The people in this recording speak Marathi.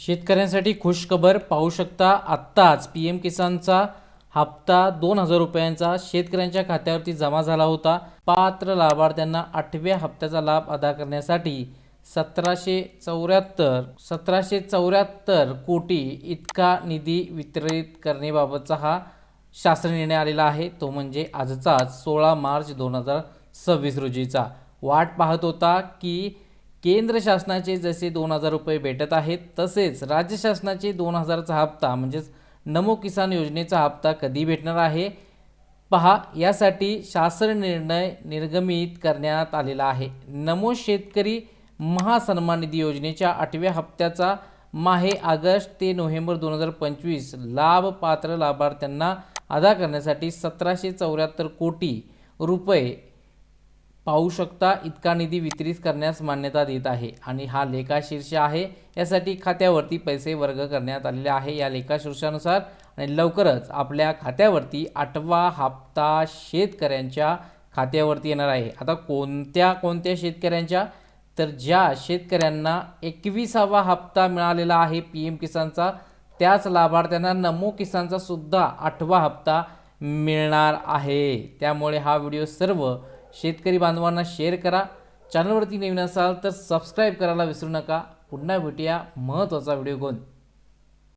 शेतकऱ्यांसाठी खुशखबर पाहू शकता। आत्ताच पीएम किसानचा हप्ता 2000 रुपयांचा शेतकऱ्यांच्या खात्यावरती जमा झाला होता। पात्र लाभार्थ्यांना 8व्या हप्त्याचा लाभ अदा करण्यासाठी 1774 कोटी इतका निधी वितरित करण्याबाबतचा हा शासन निर्णय आलेला आहे। तो म्हणजे आजचाच 16 मार्च 2026 रोजीचा। वाट पाहत होता की केंद्र शासनाचे जसे 2000 रुपये भेटत आहेत तसेच राज्य शासनाचे 2000चा हप्ता म्हणजेच नमो किसान योजनेचा हप्ता कधी भेटणार आहे पहा। यासाठी शासन निर्णय निर्गमित करण्यात आलेला आहे। नमो शेतकरी महासन्मान निधी योजनेच्या 8व्या हप्त्याचा माहे ऑगस्ट ते नोव्हेंबर 2025 लाभ पात्र लाभार्थ्यांना अदा करण्यासाठी 1774 कोटी रुपये पाहू शकता इतका निधी वितरित करण्यास मान्यता देत आहे आणि हा लेखाशीर्ष आहे। यासाठी खात्यावरती पैसे वर्ग करण्यात आलेले आहे या लेखाशीर्षानुसार आणि लवकरच आपल्या खात्यावरती 8वा हप्ता शेतकऱ्यांच्या खात्यावरती येणार आहे। आता कोणत्या शेतकऱ्यांच्या, तर ज्या शेतकऱ्यांना 21वा हप्ता मिळालेला आहे पीएम किसानचा त्याच लाभार्थ्यांना नमो किसानचा सुद्धा 8वा हप्ता मिळणार आहे। त्यामुळे हा व्हिडिओ सर्व शेतकरी बांधवांना शेअर करा। चॅनलवरती नवीन असाल तर सबस्क्राईब करायला विसरू नका। पुन्हा भेटूया महत्त्वाचा व्हिडिओ घेऊन।